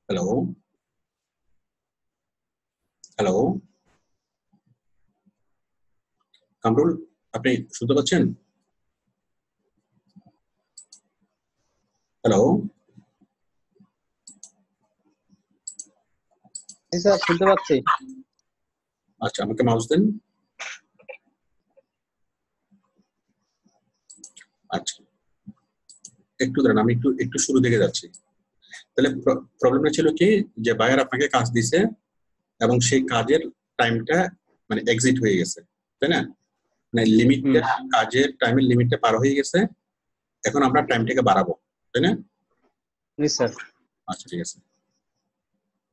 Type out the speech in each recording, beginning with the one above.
Hello, hello, Kamrul, আপনি শুনতে পাচ্ছেন? হ্যালো। জি স্যার, শুনতে পাচ্ছি। আচ্ছা, আমাকে মাউস দেন। আচ্ছা, একটু দাঁড়ান, আমি একটু একটু শুরু থেকে যাচ্ছি। তাহলে প্রবলেমটা ছিল কি, যে বায়ার আপনাকে কাজ দিছে এবং সেই কাজের টাইমটা মানে এক্সিট হয়ে গেছে, তাই না? মানে লিমিটটা, কাজের টাইমের লিমিটটা পার হয়ে গেছে। এখন আমরা টাইমটাকে বাড়াবো, তাই না? জি স্যার। আচ্ছা, ঠিক আছে।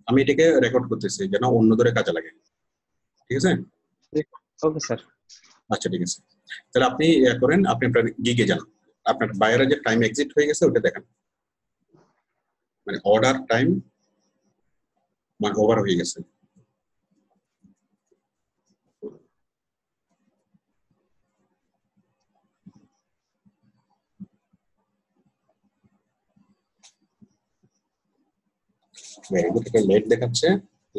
আমি এটাকে রেকর্ড করতেছি যেন অন্যদের কাজে লাগে। ঠিক আছে? Okay sir. আচ্ছা, ঠিক আছে। তাহলে আপনি করেন, আপনি আপনার গিগে যান। আপনার বায়ারের যে টাইম এক্সিট হয়ে গেছে ওটা দেখেন, মানে অর্ডার টাইম মানে ওভার হয়ে গেছে। Very good. এটা লেট দেখাচ্ছে,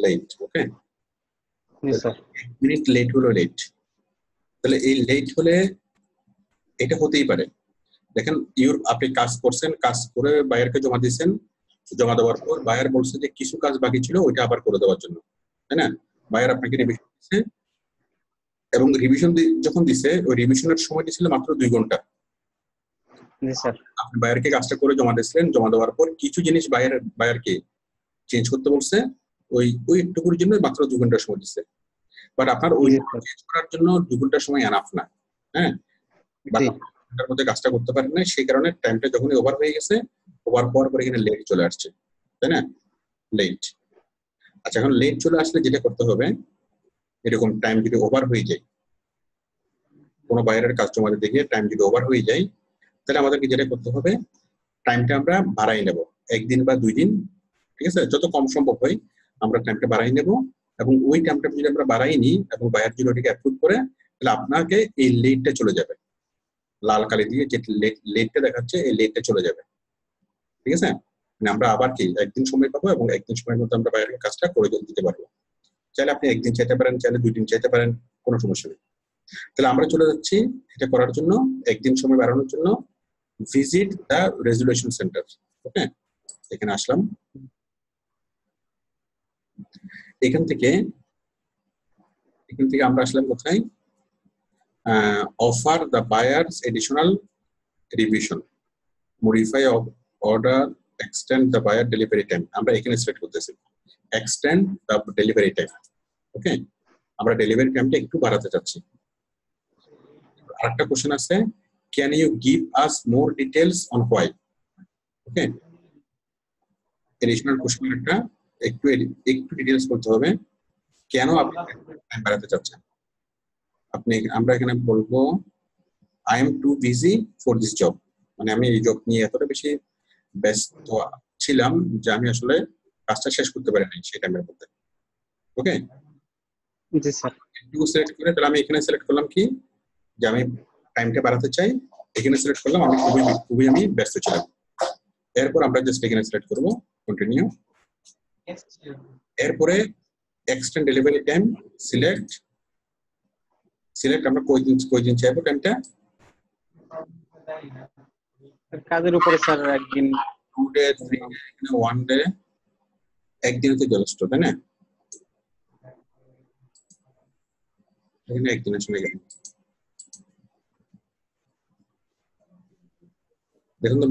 লেট। ওকে, জি স্যার। 1 মিনিট লেট হলো, লেট। তাহলে এই লেট হলে এটা হতেই পারে। দেখেন, আপনি কাজ করছেন, কাজ করে বায়ারকে জমা দিচ্ছেন, জমা দেওয়ার পর বায়ার বলছে যে কিছু কাজ বাকি ছিল ওইটা আবার করে দেওয়ার জন্য, তাই না? বায়ার আপনাকে রিভিশন দিচ্ছে, এবং রিভিশন যখন দিছে ওই রিভিশনের সময়টা ছিল মাত্র 2 ঘন্টা। জি স্যার। আপনি বায়ারকে কাজটা করে জমা দিচ্ছিলেন, জমা দেওয়ার পর কিছু জিনিস বায়ারকে চেঞ্জ করতে বলছে, ওই ওই একটুকুর জন্য মাত্র 2 ঘন্টা সময় দিচ্ছে। বাট আপনার ওই জি স্যার। চেঞ্জ করার জন্য 2 ঘন্টা সময় এনাফ না। হ্যাঁ, বাট জি। ঘন্টার মধ্যে কাজটা করতে পারেন না, সেই কারণে টাইমটা যখনই ওভার হয়ে গেছে, ওভার হওয়ার পরে এখানে লেট চলে আসছে, তাই না? লেট। আচ্ছা, এখন লেট চলে আসলে যেটা করতে হবে, এরকম টাইম যদি ওভার হয়ে যায়, কোনো বাইরের কাস্টমার দেখে টাইম যদি ওভার হয়ে যায়, তাহলে আমাদেরকে যেটা করতে হবে, টাইমটা আমরা বাড়াই নেব, 1 দিন বা 2 দিন। ঠিক আছে, যত কম সম্ভব হয় আমরা টাইমটা বাড়াই নেব। এবং ওই টাইমটা যদি আমরা বাড়াই নিই এবং বায়ার যদি ওটাকে অ্যাপ্রুভ করে, তাহলে আপনাকে এই লেটটা চলে যাবে, লাল কালি দিয়ে যে লেটটা দেখাচ্ছে এই লেটটা চলে যাবে। ঠিক আছে, মানে আমরা আবার কি 1 দিন সময় পাবো এবং 1 দিন সময়ের মধ্যে আমরা বাইরের কাজটা করে দিতে পারবো। চাইলে আপনি 1 দিন চাইতে পারেন, চাইলে 2 দিন চাইতে পারেন, কোনো সমস্যা নেই। তাহলে আমরা চলে যাচ্ছি এটা করার জন্য, 1 দিন সময় বাড়ানোর জন্য visit the resolution centre. Okay, এখানে আসলাম। এখান থেকে আমরা আসলাম কোথায়? Offer the buyers additional revision, modify of order, extend the buyer delivery time. আমরা এখানে সিলেক্ট করতেছি extend the delivery time. Okay, আমরা ডেলিভারি টাইমটা একটু বাড়াতে চাচ্ছি। আরেকটা কোশ্চেন আছে, can you give us more details on why? Okay, additional question একটা, একটু একটু ডিটেলস করতে হবে কেন আপনি টাইম বাড়াতে চাচ্ছেন। আমরা এখানে বলবো I am too busy for this job, মানে আমি এই জব নিয়ে এতটা বেশি ব্যস্ত ছিলাম যে আমি আসলে কাজটা শেষ করতে পারি নাই সেই টাইমের মধ্যে। ওকে, জি স্যার। একটু সিলেক্ট করে তাহলে আমি এখানে সিলেক্ট করলাম কি, যে আমি টাইমটা বাড়াতে চাই। এখানে সিলেক্ট করলাম আমি খুবই খুবই আমি ব্যস্ত ছিলাম। এরপর আমরা জাস্ট এখানে সিলেক্ট করবো কন্টিনিউ। এরপরে এক্সটেন্ড ডেলিভারি টাইম, সিলেক্ট আমরা কয়দিন চাইবো টাইমটা? কাজের উপরে স্যার, 1 দিন। 2 ডে, 3 ডে, 1 ডে, 1 দিনে তো যথেষ্ট, তাই না? এখানে 1 দিন আসলে গেল। দেখুন তো,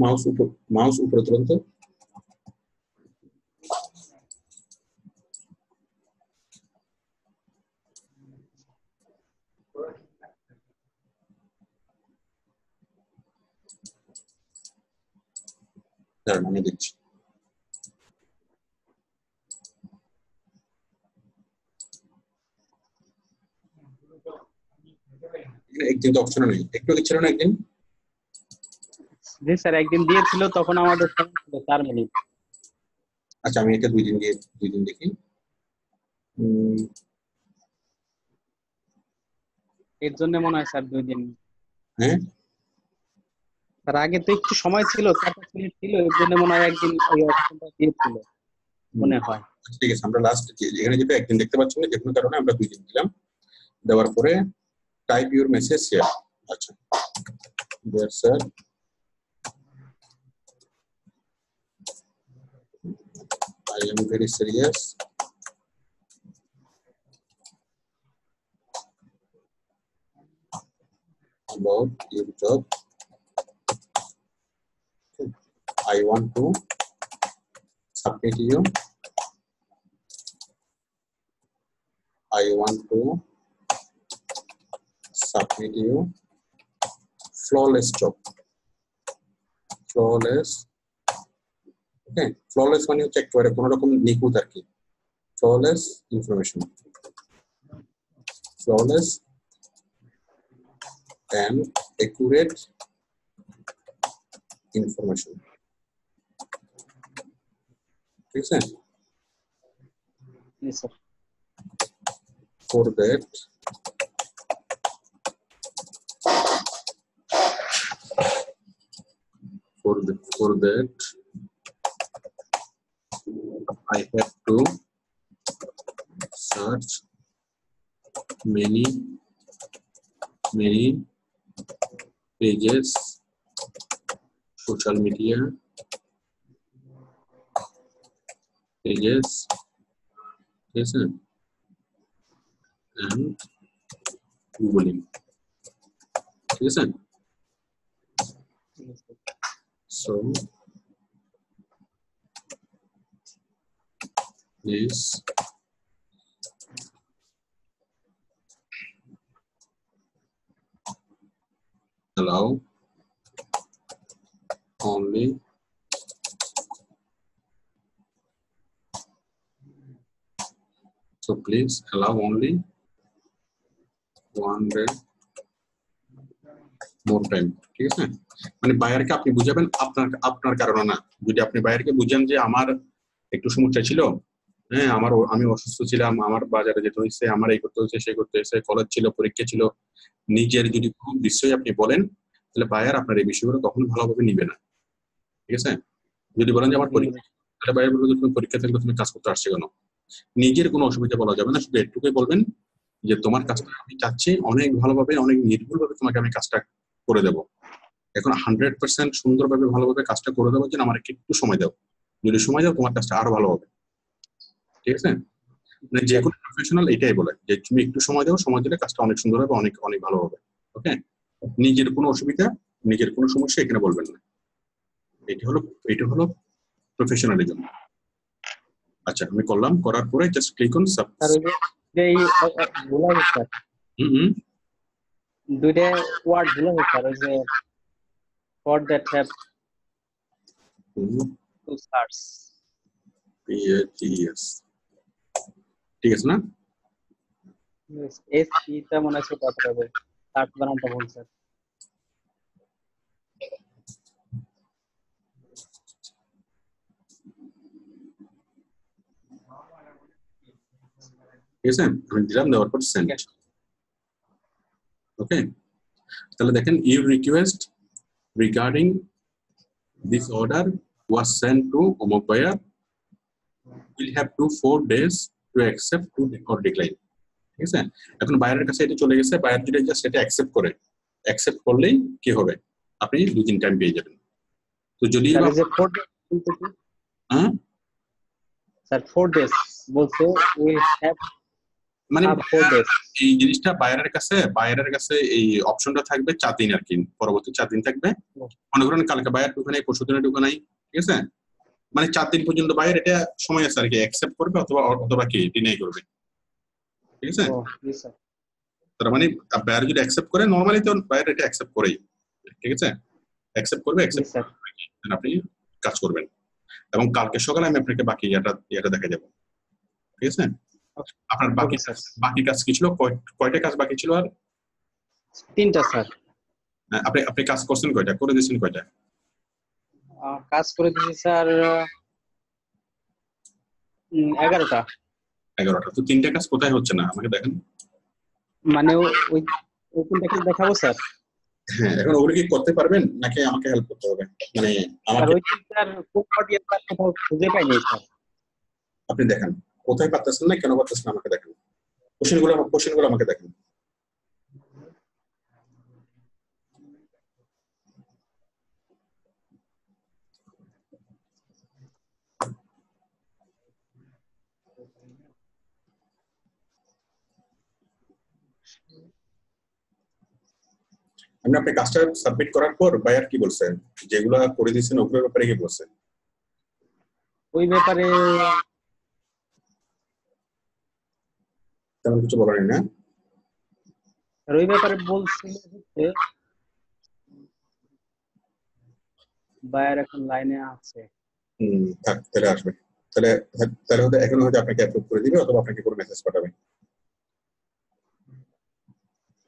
মাউস উপরে তুলুন তো। দাঁড়ান, আমি দেখছি। একদিন তো অপশন নেই, একটু ছিল না একদিন? জি স্যার, 1 দিন দিয়েছিল, তখন আমাদের সময় ছিল 4 মিনিট। আচ্ছা, আমি এটা 2 দিন দিয়ে 2 দিন দেখি। এর জন্য মনে হয় স্যার 2 দিন। হ্যাঁ, তার আগে তো একটু সময় ছিল, 4-5 মিনিট ছিল, এর জন্য মনে হয় 1 দিন ওই অপশনটা দিয়েছিল। মনে হয়। ঠিক আছে, আমরা লাস্ট এখানে যেটা একদিন দেখতে পাচ্ছি না, যে কোনো কারণে আমরা 2 দিন দিলাম। দেওয়ার পরে টাইপ ইউর মেসেজ হিয়ার। আচ্ছা, dear sir, I am very serious about your job. I want to submit you. I want to submit you flawless job. Flawless. Okay, flawless মানে হচ্ছে একেবারে কোনো রকম নিখুঁত আর কি। Flawless information. Flawless and accurate information. ঠিক আছে? Yes, sir. For that, I have to search many pages, social media pages, yes, and Googling. Yes, Yes, sir. so please allow only please allow only 1 day more time. ঠিক আছে, মানে বায়ারকে আপনি বুঝাবেন আপনার কারণে না। যদি আপনি বায়ারকে বুঝান যে আমার একটু সমস্যা ছিল, হ্যাঁ আমি অসুস্থ ছিলাম, আমার বাজারে যেতে হয়েছে, আমার এই করতে হয়েছে, সেই করতে হয়েছে, কলেজ ছিল, পরীক্ষা ছিল, নিজের যদি খুব বিষয় আপনি বলেন, তাহলে বায়ার আপনার এই বিষয়গুলো কখনো ভালোভাবে নিবে না। ঠিক আছে, যদি বলেন যে আমার পরীক্ষা, তাহলে বায়ার বলবে তুমি পরীক্ষা থাকলে তুমি কাজ করতে আসছো কেন। নিজের কোনো অসুবিধা বলা যাবে না, শুধু এটুকুই বলবেন যে তোমার কাজটা আমি চাচ্ছি অনেক ভালোভাবে, অনেক নির্ভুলভাবে তোমাকে আমি কাজটা করে দেবো। এখন 100% সুন্দরভাবে ভালোভাবে কাজটা করে দেওয়ার জন্য আমার একটু সময় দাও। যদি সময় দাও তোমার কাজটা আরো ভালো হবে। ঠিক আছে, মানে যে কোনো প্রফেশনাল এটাই বলে যে তুমি একটু সময় দাও, সময় দিলে কাজটা অনেক সুন্দর হবে, অনেক অনেক ভালো হবে। ওকে, নিজের কোনো অসুবিধা, নিজের কোনো সমস্যা এখানে বলবেন না। এটা হলো প্রফেশনালিজম। আচ্ছা, আমি করলাম, করার পরে জাস্ট ক্লিক অন সাবমিট। এই ভুল আছে স্যার, দুইটা ওয়ার্ড ভুল আছে স্যার, ওই যে for that have to search. yes, ঠিক আছে না? এস টা মনে আছে কত হবে, সার্চ বানানটা ভুল স্যার। ঠিক আছে, আমি দিলাম, দেওয়ার পর সেন্ড। ওকে, তাহলে দেখেন your request regarding this order was sent to Omok buyer, will have to 4 days to accept to or decline. ঠিক আছে, এখন বায়ারের কাছে এটা চলে গেছে, বায়ার যদি জাস্ট এটা অ্যাকসেপ্ট করে, অ্যাকসেপ্ট করলেই কি হবে, আপনি 2 দিন টাইম পেয়ে যাবেন। তো যদি হ্যাঁ স্যার 4 days বলছে will have, মানে এই জিনিসটা বায়ারের কাছে এই অপশনটা থাকবে 4 দিন আর কি, পরবর্তী 4 দিন থাকবে। মনে করেন কালকে বায়ার ঢুকে নাই, পরশু দিনে ঢুকে নাই, ঠিক আছে, মানে 4 দিন পর্যন্ত বায়ার এটা সময় আছে আর কি, অ্যাকসেপ্ট করবে অথবা কি ডিনাই করবে। ঠিক আছে, তার মানে বায়ার যদি অ্যাকসেপ্ট করে, নরমালি তো বায়ার এটা অ্যাকসেপ্ট করেই, ঠিক আছে, অ্যাকসেপ্ট করবে, আপনি কাজ করবেন। এবং কালকে সকালে আমি আপনাকে বাকি এটা দেখা যাব। ঠিক আছে, আপনার বাকি কাজ কি ছিল, কয়টা কাজ বাকি ছিল? আর 3টা স্যার। আপনি কাজ করছেন কয়টা, করে দিয়েছেন কয়টা? কাজ করে দিয়েছি স্যার 11টা। তো 3টা কাজ কোথায় হচ্ছে না আমাকে দেখেন, মানে ওই 3টা কাজ দেখাবো স্যার। হ্যাঁ, এখন ওগুলো কি করতে পারবেন নাকি আমাকে হেল্প করতে হবে? মানে আমাকে ওই 3টার কোড পাঠিয়ে স্যার কোথাও খুঁজে পাইনি স্যার। আপনি দেখেন কোথায় পারতেছেন না, কেন পারতেছেন আমাকে দেখেন, কোশ্চেনগুলো আমাকে দেখেন। আপনি আপনার কাজটা সাবমিট করার পর বায়ার কি বলছেন, যেগুলো করে দিয়েছেন ওগুলোর ব্যাপারে কি বলছেন? ওই ব্যাপারে তেমন কিছু বলেন না? আর ওই ব্যাপারে বলছিল হচ্ছে বায়ার এখন লাইনে আছে। থাক, তাহলে আসবে। তাহলে তাহলে হয়তো এখন হয়তো আপনাকে অ্যাপ্রুভ করে দিবে, অথবা আপনাকে কোনো মেসেজ পাঠাবে।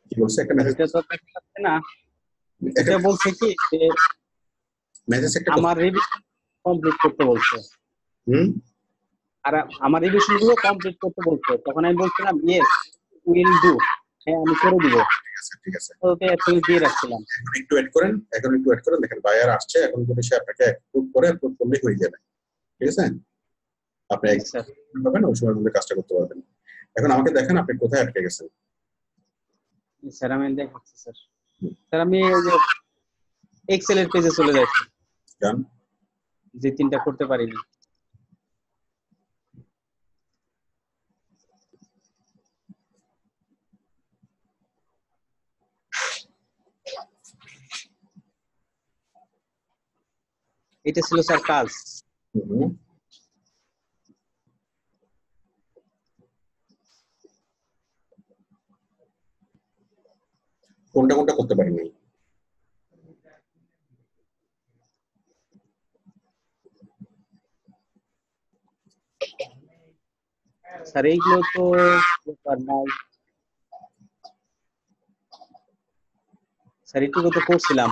কি বলছে একটা মেসেজ? এটা তো দেখা যাচ্ছে না। এটা বলছে কি যে মেসেজ একটা আমার রিভিশন কমপ্লিট করতে বলছে। হুম আর আমার রিভিশন গুলো কমপ্লিট করতে বলছে। তখন আমি বলছিলাম ইয়েস উইল ডু, হ্যাঁ আমি করে দিব। ঠিক আছে। ওকে অ্যাকচুয়ালি দিয়ে রাখছিলাম। একটু ওয়েট করেন, দেখেন বায়ার আসছে, এখন যদি সে আপনাকে অ্যাপ্রুভ করলে হয়ে যাবে। ঠিক আছে, আপনি পাবেন ওই সময়ের মধ্যে কাজটা করতে পারবেন। এখন আমাকে দেখেন আপনি কোথায় আটকে গেছেন। স্যার আমি দেখাচ্ছি স্যার। স্যার আমি এক্সেল এর পেজে চলে যাচ্ছি, যান। যে তিনটা করতে পারিনি। এটা ছিল স্যার কাজ। কোনটা কোনটা করতে পারেননি? স্যার এইগুলো তো ব্যাপার নাই স্যার, এইটুকু তো করছিলাম।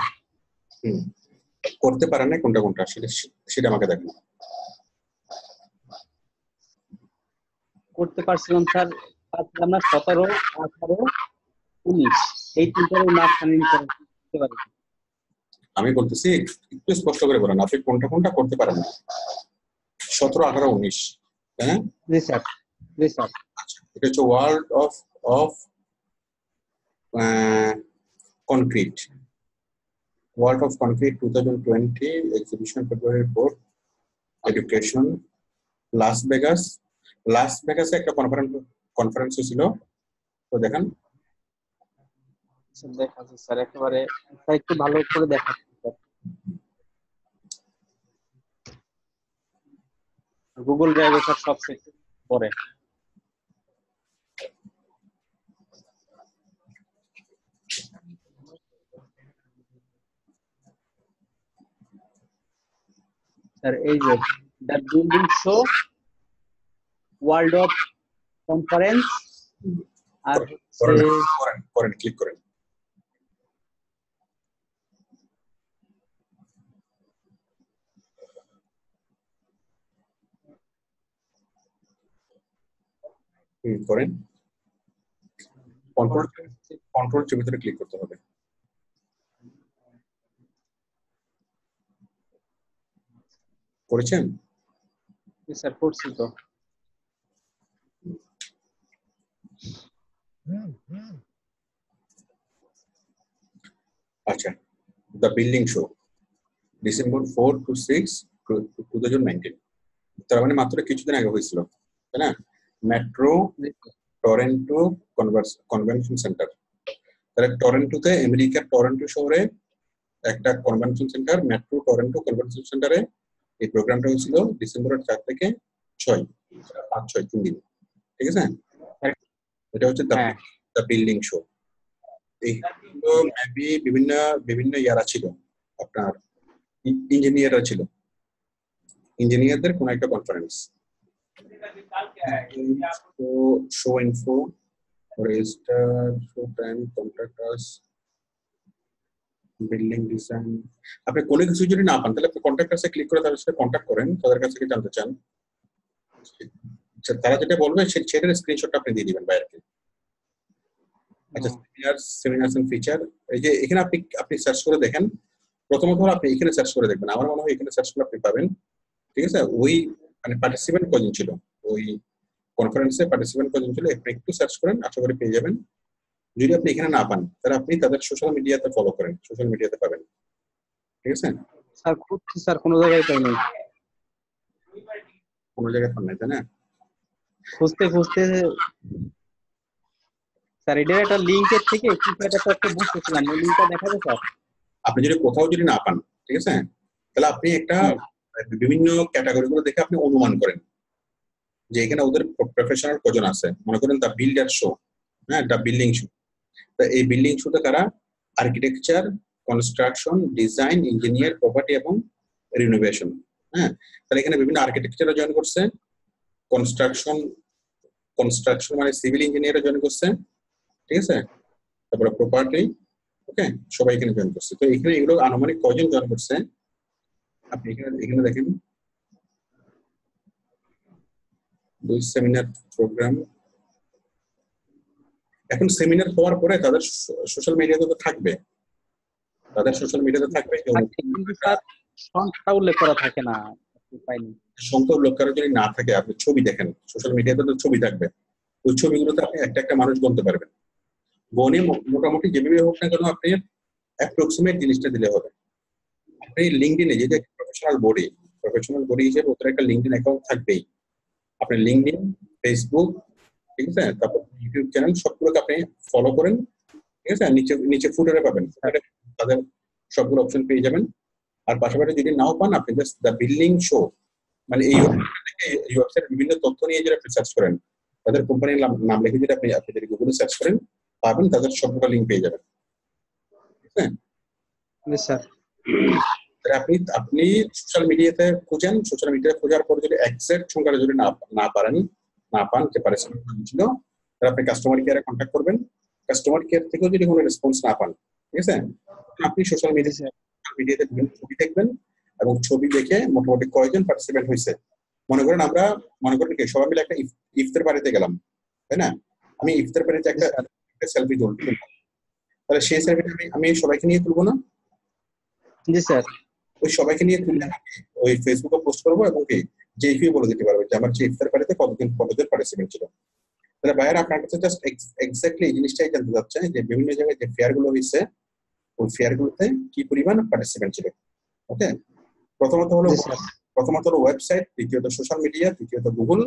করতে পারেন না কোনটা কোনটা সেটা আমাকে দেখেন। করতে পারছিলাম স্যার, পারছিলাম না 17, 18, 19 এই তিনটার মাঝখানে করতে পারি। আমি বলতেছি একটু স্পষ্ট করে বলেন আপনি কোনটা কোনটা করতে পারেন না। 17, 18, 19, তাই না? জি স্যার, জি স্যার। আচ্ছা, এটা হচ্ছে world of concrete, world of concrete 2020 exhibition February 4, education, লাস ভেগাসে একটা কনফারেন্স ছিল, তো দেখেন। দেখাচ্ছি স্যার, একেবারে একটু ভালো করে দেখাচ্ছি স্যার। গুগল ড্রাইভে স্যার সব সেট পরে। স্যার এই যে the building show, world of conference, আর করেন ক্লিক করেন। করেন, কন্ট্রোল এর ভিতরে ক্লিক করতে হবে। করেছেন? স্যার করছি তো। আচ্ছা, the building show, December 4 to 6, 2019, তার মানে মাত্র কিছুদিন আগে হয়েছিল, তাই না? Metro Toronto convention centre. তাহলে টরন্টোতে, আমেরিকার টরন্টো শহরে একটা convention centre, metro Toronto convention সেন্টারে এই প্রোগ্রামটা হয়েছিল ডিসেম্বরের 4 থেকে 6, 5-6 3 দিন। ঠিক আছে, এটা হচ্ছে দ্য বিল্ডিং শো। এইগুলো মেবি বিভিন্ন ইয়ারা ছিল, আপনার ইঞ্জিনিয়াররা ছিল, ইঞ্জিনিয়ারদের কোন একটা conference. Show info, register, show time, contractors, building design. আপনি কোনো কিছু যদি না পান তাহলে আপনি কন্ট্রাক্টার্সে ক্লিক করে তাদের সাথে কন্ট্যাক্ট করেন, তাদের কাছ থেকে জানতে চান, তারা যেটা বলবে সেটার স্ক্রিনশটটা আপনি দিয়ে দিবেন বাইরে। আচ্ছা, সেমিনার্স এন্ড ফিচার, এই যে এখানে আপনি সার্চ করে দেখেন। প্রথমত আপনি এখানে সার্চ করে দেখবেন, আমার মনে হয় এখানে সার্চ করে আপনি পাবেন। ঠিক আছে, ওই মানে পার্টিসিপেন্ট কজন ছিল ওই কনফারেন্সে পার্টিসিপেন্ট কজন ছিল আপনি একটু সার্চ করেন, আশা করি পেয়ে যাবেন। যদি আপনি এখানে না পান তাহলে আপনি তাদের সোশ্যাল মিডিয়াতে ফলো করেন, সোশ্যাল মিডিয়াতে পাবেন। ঠিক আছে স্যার খুঁজছি স্যার, কোনো জায়গায় পাই নাই। কোনো জায়গায় পান নাই তাই না? খুঁজতে খুঁজতে স্যার এটার একটা লিঙ্কের থেকে কিছু একটা তথ্য বুঝতেছিলাম, ওই লিঙ্কটা দেখাবে স্যার? আপনি যদি কোথাও যদি না পান, ঠিক আছে, তাহলে আপনি একটা বিভিন্ন ক্যাটাগরি গুলো দেখে আপনি অনুমান করেন যে এখানে ওদের প্রফেশনাল কজন আছে। মনে করেন দ্য বিল্ডার শো, হ্যাঁ, দ্য বিল্ডিং শো। তো এই বিল্ডিং শোতে কারা architecture, construction, design, engineer, property এবং রিনোভেশন। হ্যাঁ, তাহলে এখানে বিভিন্ন আর্কিটেকচারও জয়েন করছে, কনস্ট্রাকশন কনস্ট্রাকশন মানে সিভিল ইঞ্জিনিয়ারও জয়েন করছে, ঠিক আছে, তারপরে প্রপার্টি, ওকে, সবাই এখানে জয়েন করছে। তো এখানে এগুলো আনুমানিক কয়জন জয়েন করছে আপনি এখানে দেখেন, 2 সেমিনার প্রোগ্রাম। এখন সেমিনার হওয়ার পরে তাদের সোশ্যাল মিডিয়াতে তো থাকবে, তাদের সোশ্যাল মিডিয়াতে থাকবে, কিন্তু স্যার সংখ্যা উল্লেখ করা থাকে না, পাইনি। সংখ্যা উল্লেখ করা যদি না থাকে আপনি ছবি দেখেন, সোশ্যাল মিডিয়াতে তো ছবি থাকবে, ওই ছবিগুলোতে আপনি একটা একটা মানুষ গুনতে পারবেন। গনে মোটামুটি যেভাবে হোক না কেন আপনি অ্যাপ্রক্সিমেট জিনিসটা দিলে হবে। আপনি লিঙ্কডিনে যে প্রফেশনাল বডি হিসেবে ওদের একটা লিঙ্কডিন অ্যাকাউন্ট থাকবেই। আপনি লিঙ্কডিন, ফেসবুক, ঠিক আছে, তারপর ইউটিউব চ্যানেল সবগুলোকে আপনি ফলো করেন, ঠিক আছে, নিচে নিচে ফুটারে পাবেন, তাদের সবগুলো অপশন পেয়ে যাবেন। আর পাশাপাশি যদি নাও পান আপনি জাস্ট দ্য বিল্ডিং শো মানে এই ওয়েবসাইট বিভিন্ন তথ্য নিয়ে যদি আপনি সার্চ করেন, তাদের কোম্পানির নাম লিখে যদি আপনি যদি গুগলে সার্চ করেন পাবেন, তাদের সবগুলো লিঙ্ক পেয়ে যাবেন। ঠিক আছে স্যার, আপনি সোশ্যাল মিডিয়াতে খুঁজেন, সোশ্যাল মিডিয়াতে খোঁজার পর যদি এক্সাক্ট সংখ্যাটা যদি না পান যে পার্টিসিপেন্ট ছিল, তাহলে আপনি কাস্টমার কেয়ারে কন্ট্যাক্ট করবেন। কাস্টমার কেয়ার থেকেও যদি কোনো রেসপন্স না পান, ঠিক আছে, আপনি সোশ্যাল মিডিয়াতে বিভিন্ন ছবি দেখবেন এবং ছবি দেখে মোটামুটি কয়জন পার্টিসিপেন্ট হয়েছে। মনে করেন কি সবাই মিলে একটা ইফতার বাড়িতে গেলাম, তাই না? আমি ইফতার বাড়িতে একটা সেলফি তুলবো, তাহলে সেই সেলফিটা আমি সবাইকে নিয়ে তুলবো না? জি স্যার। ওই সবাইকে নিয়ে তুললে ওই ফেসবুকে পোস্ট করবো এবং কি যে কেউ বলে দিতে পারবে যে আমার যে ইফতার বাড়িতে কতজন পার্টিসিপেন্ট ছিল। তাহলে ভাইয়ার আপনার কাছে জাস্ট এক্স্যাক্টলি এই জিনিসটাই জানতে চাচ্ছে যে বিভিন্ন জায়গায় যে ফেয়ার গুলো হয়েছে ওই ফেয়ার গুলোতে কি পরিমাণ পার্টিসিপেন্ট ছিল। ওকে, প্রথমত হলো ওয়েবসাইট, দ্বিতীয়ত সোশ্যাল মিডিয়া, তৃতীয়ত গুগল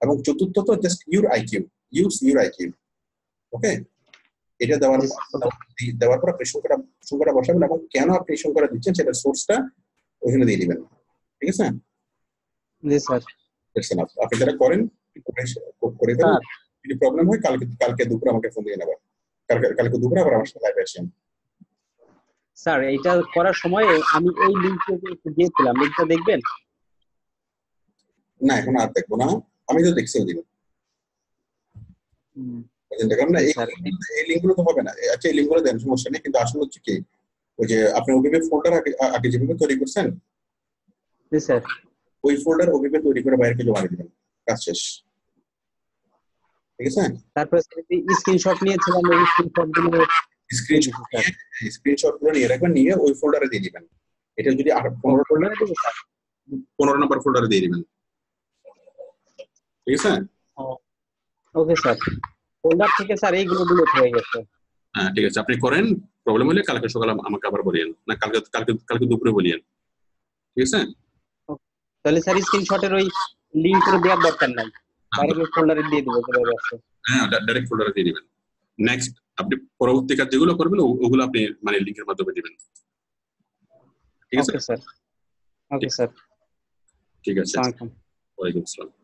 এবং চতুর্থত জাস্ট ইউজ ইউর আইকিউ। ওকে, এটা দেওয়ার পর আপনি সংখ্যাটা বসাবেন এবং কেন আপনি এই সংখ্যাটা দিচ্ছেন সেটার সোর্সটা ওইখানে দিয়ে দিবেন। ঠিক আছে? জি স্যার। আপনি যেটা করেন করে দেন। যদি প্রবলেম হয় কালকে দুপুরে আমাকে ফোন দিয়ে নেবেন। কালকে দুপুরে আবার আমার সাথে লাইভে আসেন। স্যার এটা করার সময় আমি এই লিংকটা একটু দিয়েছিলাম, লিংকটা দেখবেন? না এখন আর দেখবো না, আমি তো দেখছি ওদিন। দেখলাম না এই লিঙ্কগুলো তো হবে না। আচ্ছা এই লিঙ্কগুলো দেন, সমস্যা নেই, কিন্তু আসলে হচ্ছে কি ওই যে আপনি ওইভাবে ফোল্ডার আগে যেভাবে তৈরি করছেন, জি স্যার, ওই ফোল্ডার ওইভাবে তৈরি করে বাইরে জমা দিবেন, কাজ শেষ। ঠিক আছে? তারপরে স্ক্রিনশট নিয়েছিলাম, ওই স্ক্রিনশট গুলো নিয়ে রাখবেন, নিয়ে ওই ফোল্ডারে দিয়ে দিবেন। এটা যদি 15 নম্বর ফোল্ডারে দিয়ে দিবেন। ঠিক আছে? ওকে স্যার, ফোল্ডার থেকে স্যার এইগুলো ডিলিট হয়ে গেছে। হ্যাঁ ঠিক আছে, আপনি করেন। প্রবলেম হলে কালকে সকালে আমাকে আবার বলিয়েন, না কালকে দুপুরে বলিয়েন। ঠিক আছে? তাহলে স্যার স্ক্রিনশটের ওই লিংক করে দেওয়ার দরকার নাই, ডাইরেক্ট ফোল্ডারে দিয়ে দিব যেভাবে আছে। হ্যাঁ ডাইরেক্ট ফোল্ডারে দিয়ে দিবেন। নেক্সট আপনি পরবর্তী কাজ যেগুলো করবেন ওগুলো আপনি মানে লিংকের মাধ্যমে দিবেন। ঠিক আছে ওকে স্যার। ওকে স্যার, ঠিক আছে। ওয়ালাইকুম আসসালাম।